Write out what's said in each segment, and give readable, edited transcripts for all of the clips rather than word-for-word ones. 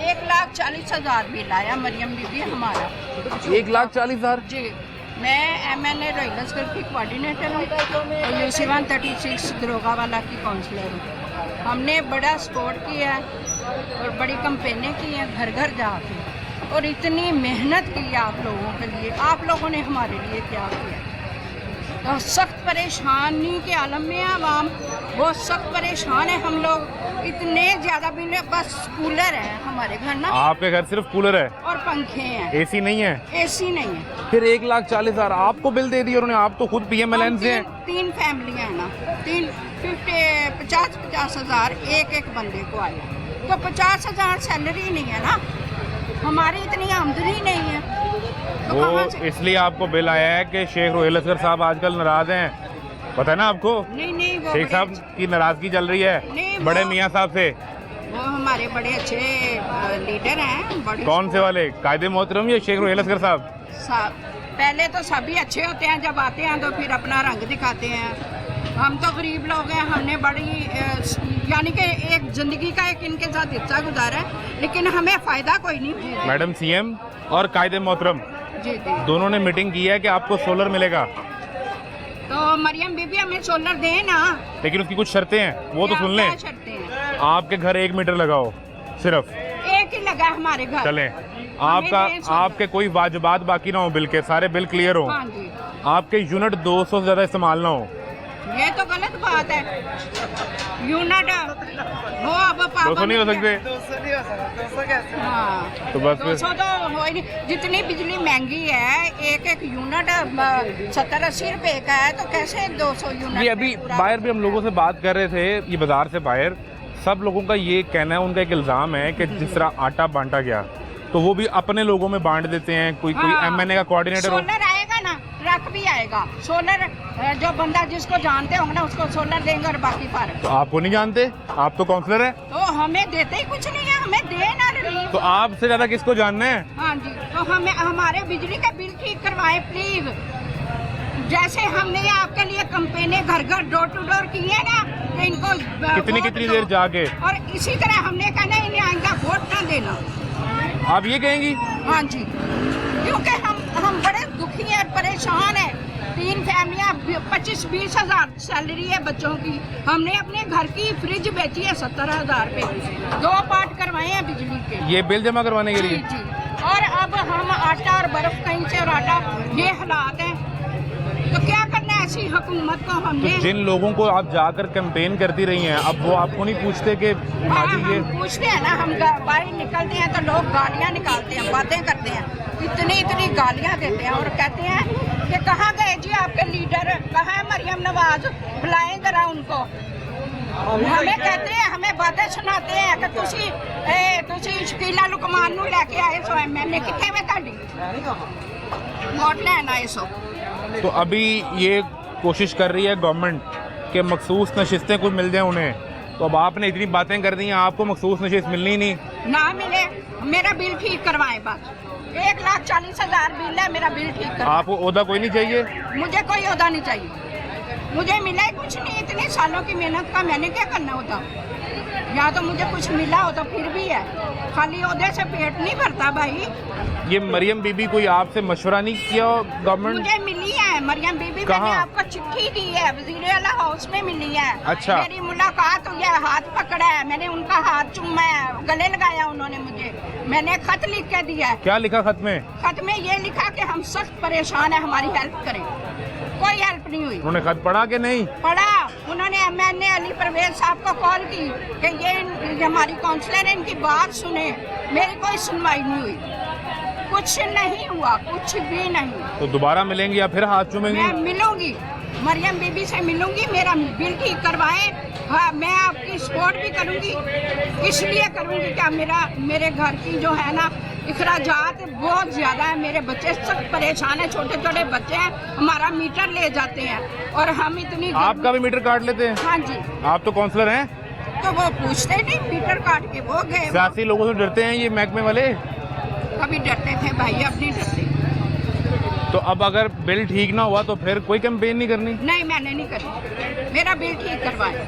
1,40,000 bill आया मरियम बीबी हमारा। 1,40,000। जी, मैं MNA रोहिलसगढ़ की कोऑर्डिनेटर हूँ और UC 136 दरोगा वाला की काउंसलर हूँ। हमने बड़ा सपोर्ट किया और बड़ी कंपेनें की हैं घर घर जाके, और इतनी मेहनत की आप लोगों के लिए। आप लोगों ने हमारे लिए क्या किया? तो सख्त परेशानी के आलम में आवाम बहुत सख्त परेशान है। हम लोग इतने ज़्यादा बिल, बस कूलर है हमारे घर ना। आपके घर सिर्फ कूलर है और पंखे हैं, AC नहीं है? AC नहीं है। फिर 1,40,000 आपको बिल दे दिया उन्होंने। आप तो खुद PMLN से हैं। तीन फैमिलियाँ हैं ना, 50,000 एक बंदे को आया, तो 50,000 सैलरी नहीं है ना, हमारी इतनी आमदनी नहीं है। तो वो कहाँ से? इसलिए आपको बिल आया है कि शेख रोहिल असगर साहब आजकल नाराज हैं। पता है ना आपको? नहीं वो शेख साहब की नाराजगी चल रही नहीं, है वो- बड़े मियाँ साहब से। वो हमारे बड़े अच्छे लीडर हैं। बड़े कौन से वाले, कायदे मोहतरम या शेख रोहिल असगर साहब? पहले तो सभी अच्छे होते हैं, जब आते हैं तो फिर अपना रंग दिखाते हैं। हम तो गरीब लोग हैं, हमने बड़ी यानी कि एक जिंदगी का एक इनके साथ हिस्सा गुजारा है, लेकिन हमें फायदा कोई नहीं। मैडम CM और कायदे मोहतरम जी जी, दोनों ने मीटिंग की है कि आपको सोलर मिलेगा, तो मरियम बीबी हमें सोलर दें ना। लेकिन उसकी कुछ शर्तें हैं, वो तो क्या- सुन लें। क्या शर्तें हैं? आपके घर 1 मीटर लगाओ, सिर्फ एक ही लगा हमारे घर। चलें। आपका दें सोलर। आपके कोई वाजबात बाकी ना हो, बिल के सारे बिल क्लियर हो। हाँ जी, आपके यूनिट 200 से ज्यादा इस्तेमाल ना हो। ये तो गलत बात है। यूनिट वो अब 200 नहीं हो सकते, हाँ, तो बस 200 तो हो ही नहीं। जितनी बिजली महंगी है, एक यूनिट 70-80 रुपए का है, तो कैसे 200 यूनिट? ये अभी बाहर भी हम लोगों से बात कर रहे थे, ये बाजार से बाहर सब लोगों का ये कहना है, उनका एक इल्ज़ाम है कि जिस तरह आटा बांटा गया तो वो भी अपने लोगों में बांट देते हैं। कोई MNA का कोऑर्डिनेटर हो। सोलर आएगा ना, ट्रक भी आएगा सोलर। जो बंदा जिसको जानते होंगे ना उसको सोलर देंगे, और बाकी पर तो आपको नहीं जानते, आप तो काउंसलर है, तो हमें देते ही कुछ नहीं है। हमें दे ना रिलीफ। तो आपसे ज्यादा किसको जानना है? हाँ जी, तो हमें हमारे बिजली का बिल ठीक करवाएं प्लीज। जैसे हमने आपके लिए कंपेनें घर घर डोर टू डोर की है ना, तो इनको कितनी वोट कितनी दो। देर जाके? और इसी तरह हमने कहना इन्हें आइंदा वोट ना देना। आप ये कहेंगी? हाँ जी, क्योंकि हम बड़े दुखी हैं और परेशान हैं। 3 फैमिलियाँ 25-20 हज़ार सैलरी है बच्चों की। हमने अपने घर की फ्रिज बेची है 70,000 पे, 2 पार्ट करवाए हैं बिजली के। ये बिल जमा करवाने के जी लिए? जी, और अब हम आटा और बर्फ कहीं से, और आटा, ये हालात हैं, तो क्या करना है ऐसी हुकूमत को हमने? तो जिन लोगों को आप जाकर कैंपेन करती रही हैं, अब वो आपको नहीं पूछते कि हाँ, भाजी ये? हम पूछते हैं ना, हम बाहर निकलते हैं तो लोग गालियाँ निकालते हैं, बातें करते हैं, इतनी गालियाँ देते हैं, और कहते हैं कि कहाँ गए जी आपके लीडर, कहाँ है मरियम नवाज, बुलाएं जरा उनको। हमें कहते हैं, हमें बातें सुनाते हैं कि तुसी शकीला लुकमान नूं लेके आए सो MNA किथे में ताड़ी वोट लेना आए सो। तो अभी ये कोशिश कर रही है गवर्नमेंट कि मखसूस नशिस्तें कुछ मिल जाए उन्हें, तो अब आपने इतनी बातें कर दी हैं, आपको मखसूस नशिस्त मिलनी ही नहीं। ना मिले, मेरा बिल ठीक करवाएं बस। 1,40,000 बिल है, मेरा बिल ठीक करवाएं। आपको ओहदा कोई नहीं चाहिए? मुझे कोई ओहदा नहीं चाहिए, मुझे मिला ही कुछ नहीं। इतने सालों की मेहनत का मैंने क्या करना होता? या तो मुझे कुछ मिला हो तो फिर भी है, खाली ओहदे से पेट नहीं भरता भाई। ये मरियम बीबी कोई आपसे मशवरा नहीं किया गवर्नमेंट? मुझे मिली है मरियम बीबी, मैंने आपको चिट्ठी दी है, वजीर आला हाउस में मिली है। अच्छा। मेरी मुलाकात हुई है, हाथ पकड़ा है, मैंने उनका हाथ चूमा है, गले लगाया उन्होंने मुझे, मैंने खत लिख के दिया है। क्या लिखा खत में? खत में ये लिखा कि हम सख्त परेशान है, हमारी हेल्प करें। कोई हेल्प नहीं हुई। उन्होंने खत पढ़ा कि नहीं? पढ़ा, उन्होंने MNA अली परवेज साहब को कॉल की कि ये हमारी काउंसलर है, इनकी बात सुने। मेरी कोई सुनवाई नहीं हुई, कुछ नहीं हुआ, कुछ भी नहीं। तो दोबारा मिलेंगी या फिर हाथ चूमेंगी? मैं मिलूंगी, मरियम बीबी से मिलूंगी, मेरा बिल ठीक करवाएं। हाँ, मैं आपकी सपोर्ट भी करूंगी, इसलिए करूंगी क्या मेरे घर की जो है ना इखराजात बहुत ज़्यादा है। मेरे बच्चे सब परेशान हैं, छोटे छोटे बच्चे हैं, हमारा मीटर ले जाते हैं, और हम इतनी। आपका भी मीटर काट लेते हैं? हाँ जी, आप तो काउंसलर हैं, तो वो पूछते नहीं, मीटर काट के वो गए। सियासी लोगों से डरते हैं ये महकमे वाले? कभी डरते थे भाई, अब नहीं डरते। तो अब अगर बिल ठीक ना हुआ तो फिर कोई कैंपेन नहीं करनी? नहीं, मैंने नहीं करी, मेरा बिल ठीक करवाए।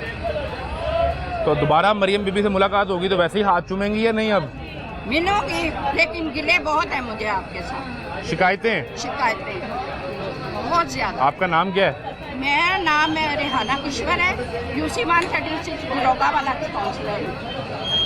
तो दोबारा मरियम बीबी से मुलाकात होगी तो वैसे ही हाथ चूमेंगी या नहीं? अब मिलूंगी, लेकिन गिले बहुत है मुझे आपके साथ, शिकायतें? शिकायतें बहुत ज्यादा। आपका नाम क्या है? मेरा नाम है रेहाना किश्वर है, यूसी 136 दरोगा वाला की काउंसलर हूँ।